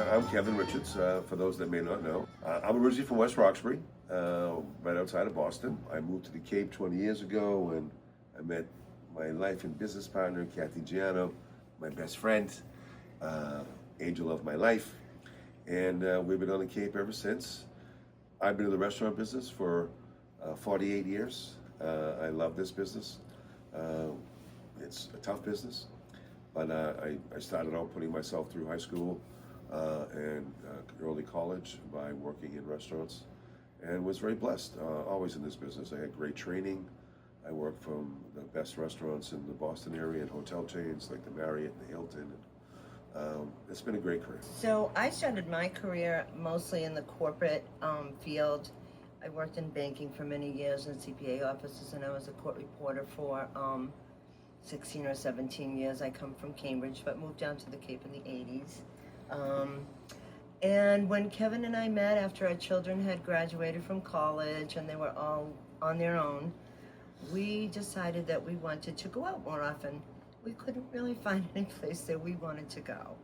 I'm Kevin Richards, for those that may not know. I'm originally from West Roxbury, right outside of Boston. I moved to the Cape 20 years ago, and I met my life and business partner, Kathy Giano, my best friend, angel of my life. And we've been on the Cape ever since. I've been in the restaurant business for 48 years. I love this business. It's a tough business, but I started out putting myself through high school and early college by working in restaurants, and was very blessed, always in this business. I had great training. I worked from the best restaurants in the Boston area and hotel chains like the Marriott and the Hilton. It's been a great career. So I started my career mostly in the corporate field. I worked in banking for many years in CPA offices, and I was a court reporter for 16 or 17 years. I come from Cambridge, but moved down to the Cape in the 80s. And when Kevin and I met after our children had graduated from college and they were all on their own, we decided that we wanted to go out more often. We couldn't really find any place that we wanted to go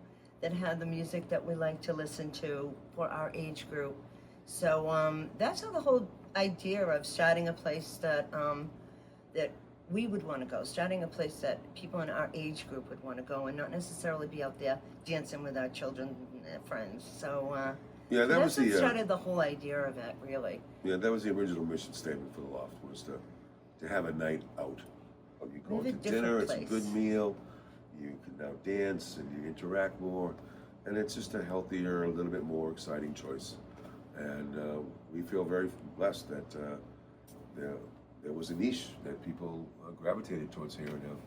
that had the music that we like to listen to for our age group. So that's how the whole idea of starting a place that that we would want to go, starting a place that people in our age group would want to go, and not necessarily be out there dancing with our children and their friends. So yeah, that was what the started the whole idea of it, really. yeah, that was the original mission statement for the Loft, was to have a night out. You go to dinner, it's a good meal, you can now dance and you interact more, and it's just a healthier, a little bit more exciting choice. And we feel very blessed that there was a niche that people gravitated towards here and have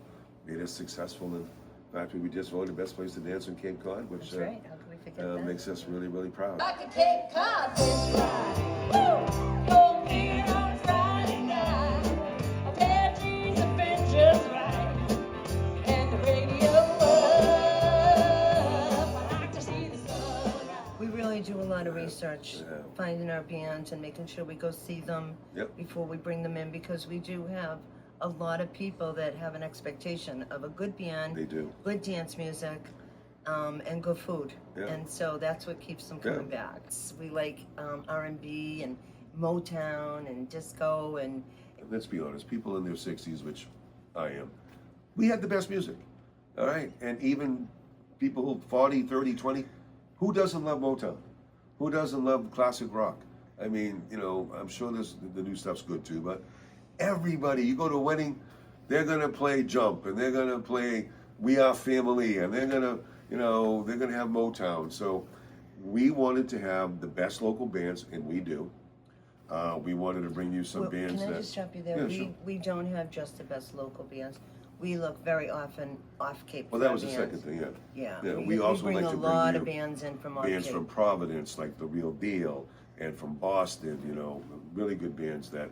made us successful. And in fact, we just voted best place to dance in Cape Cod, which That's right. How can we forget that? makes us really, really proud. Like a Cape Cod, that's right. Woo! Go here on Friday night. A pair of jeans that fit just right. And the radio up. I like to see the sunrise. We really do a lot of research, finding our bands and making sure we go see them before we bring them in, because we do have a lot of people that have an expectation of a good band, They do. good dance music, and good food. And so that's what keeps them coming back. We like R&B and Motown and disco and Let's be honest, people in their 60s, which I am, we had the best music, all right? And even people 40, 30, 20, who doesn't love Motown? Who doesn't love classic rock? I mean, you know, I'm sure the new stuff's good too, but everybody, you go to a wedding, they're gonna play Jump, and they're gonna play We Are Family, and they're gonna, you know, they're gonna have Motown. So we wanted to have the best local bands, and we do. We wanted to bring you some bands Can I just stop you there? We don't have just the best local bands. We look very often off Cape. Well, that was the second thing, Yeah. We also bring like a to lot bring of you bands in from off bands Cape. from Providence, like The Real Deal, and from Boston, you know, really good bands that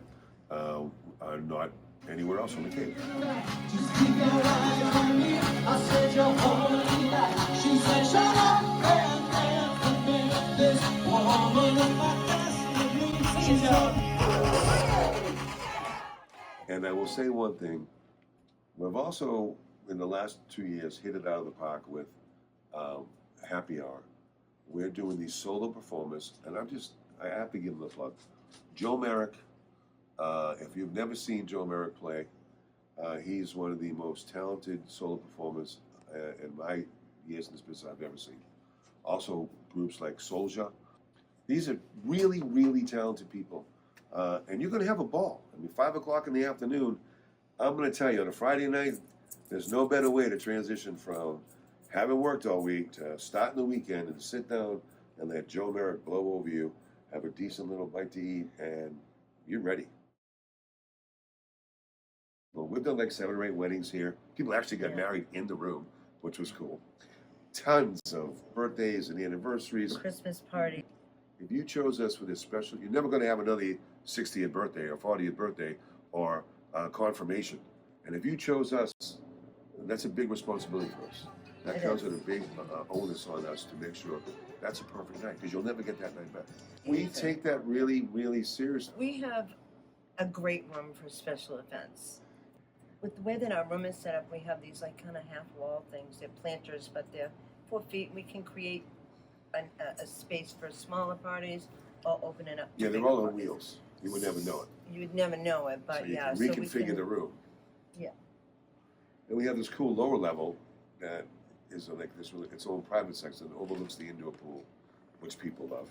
are not anywhere else on the Cape. Just keep your eye on me. I said you're holding back. She said, shut up and forget this woman of my destiny. She's up. And I will say one thing, we've also, in the last 2 years, hit it out of the park with Happy Hour. We're doing these solo performers, and I have to give them a plug. Joe Merrick, if you've never seen Joe Merrick play, he's one of the most talented solo performers in my years in this business I've ever seen. Also, groups like Soulja. These are really, really talented people. And you're going to have a ball. I mean, 5 o'clock in the afternoon, I'm going to tell you, on a Friday night, there's no better way to transition from having worked all week to starting the weekend and sit down and let Joe Merrick blow over you, have a decent little bite to eat, and you're ready. Well, we've done like 7 or 8 weddings here. People actually got married in the room, which was cool. Tons of birthdays and anniversaries. Christmas party. If you chose us for this special, you're never going to have another 60th birthday or 40th birthday or confirmation. And if you chose us, that's a big responsibility for us. That comes with a big onus on us to make sure that's a perfect night, because you'll never get that night back. We take that really, really seriously. We have a great room for special events. With the way that our room is set up, we have these like kind of half wall things. They're planters, but they're 4 feet. We can create a space for smaller parties or open it up to Yeah, they're bigger all on parties. wheels. You would never know it. You would never know it, but So you yeah. can so we reconfigure can, the room. Yeah. And we have this cool lower level that is like this, its own private section that overlooks the indoor pool, which people love.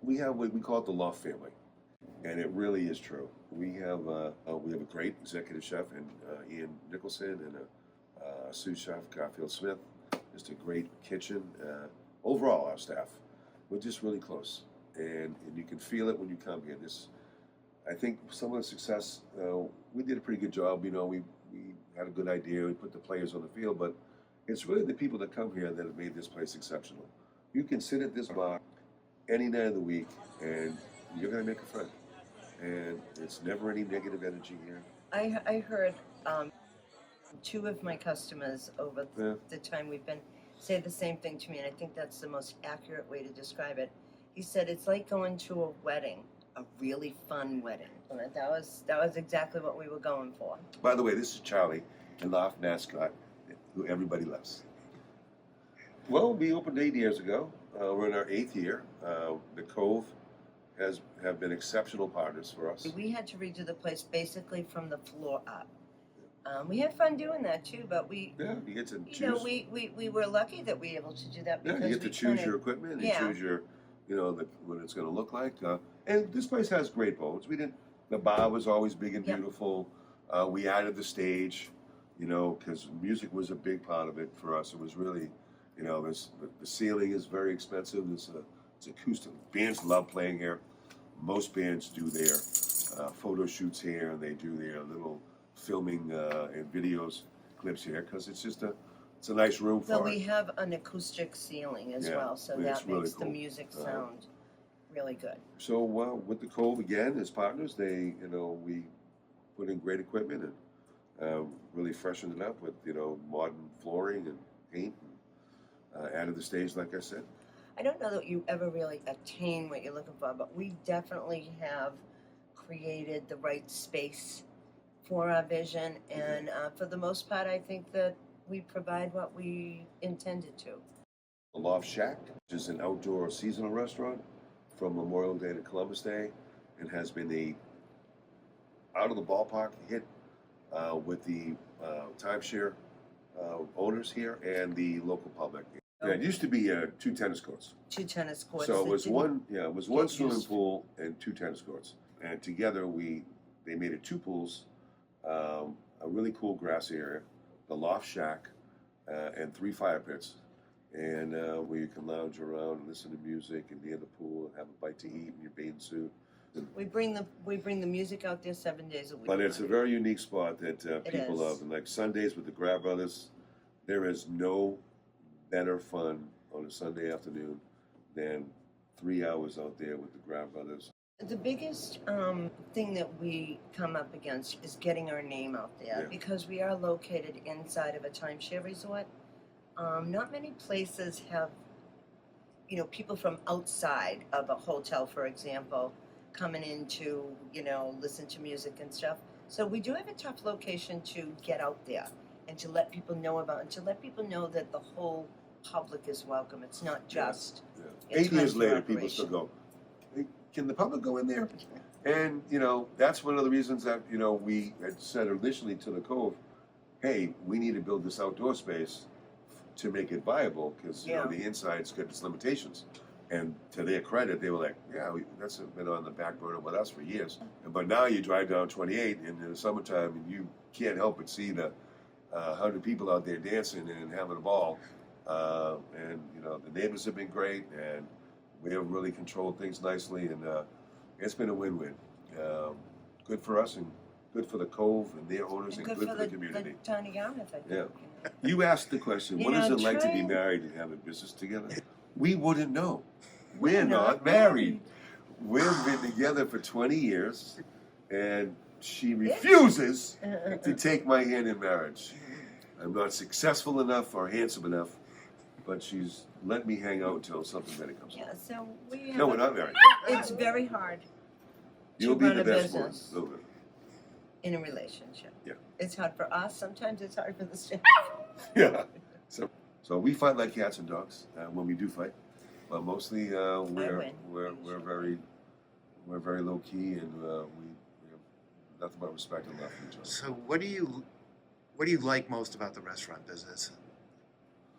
We have what we call it the Loft family, and it really is true. We have a great executive chef in Ian Nicholson and a sous chef Garfield Smith. Just a great kitchen. Overall, our staff, we're just really close, and you can feel it when you come here. I think some of the success, we did a pretty good job. You know, we had a good idea. We put the players on the field, but it's really the people that come here that have made this place exceptional. You can sit at this bar any night of the week, and you're gonna make a friend. And it's never any negative energy here. I heard two of my customers over Yeah. the time we've been say the same thing to me, and I think that's the most accurate way to describe it. He said it's like going to a wedding, a really fun wedding. And that was exactly what we were going for. By the way, this is Charlie, the Loft mascot, who everybody loves. Well, we opened 8 years ago. We're in our 8th year. The Cove have been exceptional partners for us. We had to redo the place basically from the floor up. We had fun doing that too, but Yeah, you get to choose. you know, we were lucky that we were able to do that Yeah, because you get to we choose kinda- your equipment and yeah. choose your, what it's going to look like. And this place has great bones. The bar was always big and Yep. beautiful. We added the stage, because music was a big part of it for us. It was really, the ceiling is very expensive. It's acoustic. Bands love playing here. Most bands do their photo shoots here, and they do their little filming and videos, clips here, because it's a nice room for Well, it. we have an acoustic ceiling as Yeah, well, so it's that really makes the cool. music sound really good. So with the Cove again as partners, we put in great equipment and really freshened it up with modern flooring and paint. And, added the stage, like I said. I don't know that you ever really attain what you're looking for, but we definitely have created the right space for our vision, and for the most part, I think that we provide what we intended to. The Loft Shack, which is an outdoor seasonal restaurant from Memorial Day to Columbus Day, and has been a out of the ballpark hit with the timeshare owners here and the local public. Yeah, it used to be 2 tennis courts. 2 tennis courts. So it that was didn't- one get swimming used. pool and 2 tennis courts, and together they made it 2 pools, a really cool grassy area, the Loft Shack, and 3 fire pits, and where you can lounge around and listen to music and near the pool and have a bite to eat in your bathing suit. We bring the music out there 7 days a week. But it's a very unique spot that people is. love, and like Sundays with the Grab Brothers, there is no better fun on a Sunday afternoon than 3 hours out there with the Grab Brothers. The biggest thing that we come up against is getting our name out there, Yeah. because we are located inside of a timeshare resort. Not many places have, people from outside of a hotel, for example, coming in to, listen to music and stuff. So we do have a tough location to get out there and to let people know about, and to let people know that the whole public is welcome. It's not just Yeah. It's 8 years timeshare later, people operation. still go, "Hey, can the public go in there?" And that's one of the reasons that we had said initially to the Cove, "Hey, we need to build this outdoor space to make it viable, because Yeah. the inside's got its limitations." And to their credit, they were like, "Yeah, that's been on the back burner with us for years." But now you drive down 28 in the summertime, and you can't help but see the 100 people out there dancing and having a ball. And the neighbors have been great, and we have really controlled things nicely, and it's been a win-win. Good for us, and good for the Cove and their owners, and good good for for the the community. town of Yarmouth, I think. Yeah. You asked the question, what is it like to be married and have a business together? We wouldn't know. We're not married. We've been together for 20 years, and she refuses to take my hand in marriage. I'm not successful enough or handsome enough, but she's let me hang out until something better comes along. Yeah, so we have No, we're not married. It's very hard You'll to be run the a best one. business Little bit. in a relationship. Yeah. It's hard for us. Sometimes it's hard for the staff. Yeah. So we fight like cats and dogs when we do fight. but mostly win, we're very low key, and we have nothing but respect and love for each other. So what do you like most about the restaurant business,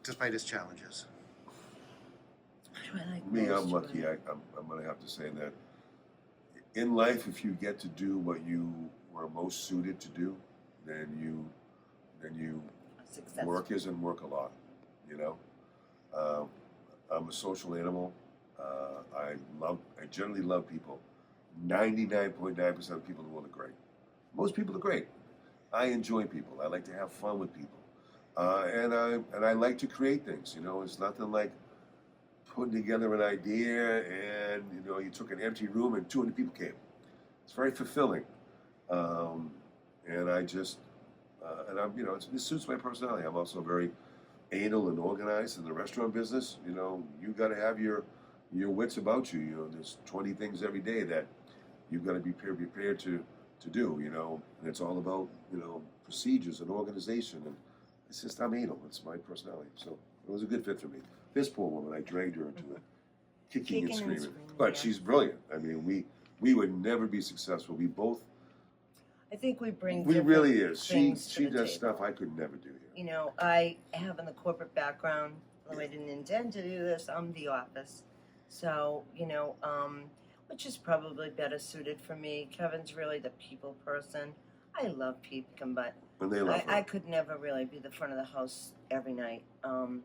despite its challenges? What do I like Me, most I'm lucky. about it? I'm going to have to say that in life, if you get to do what you were most suited to do, then you Success. work isn't work a lot. You know, I'm a social animal. I generally love people. 99.9% of people in the world are great. Most people are great. I enjoy people. I like to have fun with people, and I like to create things. You know, it's nothing like putting together an idea and you took an empty room and 200 people came. It's very fulfilling, and I just and I'm it suits my personality. I'm also very anal and organized in the restaurant business. You got to have your wits about you. There's 20 things every day that you've got to be prepared to do. And it's all about procedures and organization. And it's just I'm anal. It's my personality. So it was a good fit for me. This poor woman, I dragged her into it, kicking and screaming. But yeah. she's brilliant. I mean, we would never be successful. We both. I think we bring. We different really is. She things to the does table. stuff I could never do here. I have in the corporate background, though I didn't intend to do this, I'm the office. So, which is probably better suited for me. Kevin's really the people person. I love people, but And they love her. I could never really be the front of the house every night. And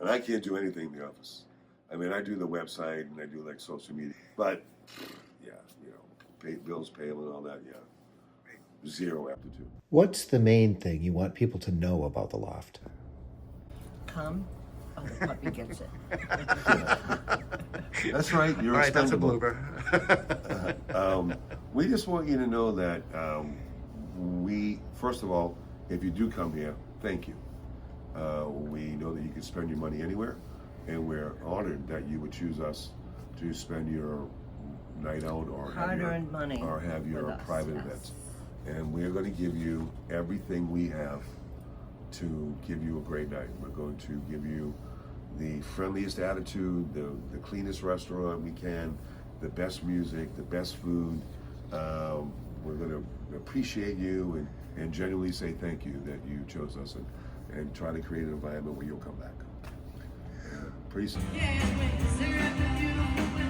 I can't do anything in the office. I mean, I do the website and I do like social media, but yeah, pay bills, pay them, and all that. Yeah, zero aptitude. What's the main thing you want people to know about the Loft? Come. Oh, the puppy gets it. That's right. You're All right, that's a expendable. blooper. We just want you to know that first of all, if you do come here, thank you. We know that you can spend your money anywhere, and we're honored that you would choose us to spend your night out or Hard-earned money have your with us, private yes. events. And we're going to give you everything we have to give you a great night. We're going to give you the friendliest attitude, the cleanest restaurant we can, the best music, the best food. We're going to appreciate you and genuinely say thank you that you chose us and try to create an environment where you'll come back. Pretty soon. Yeah,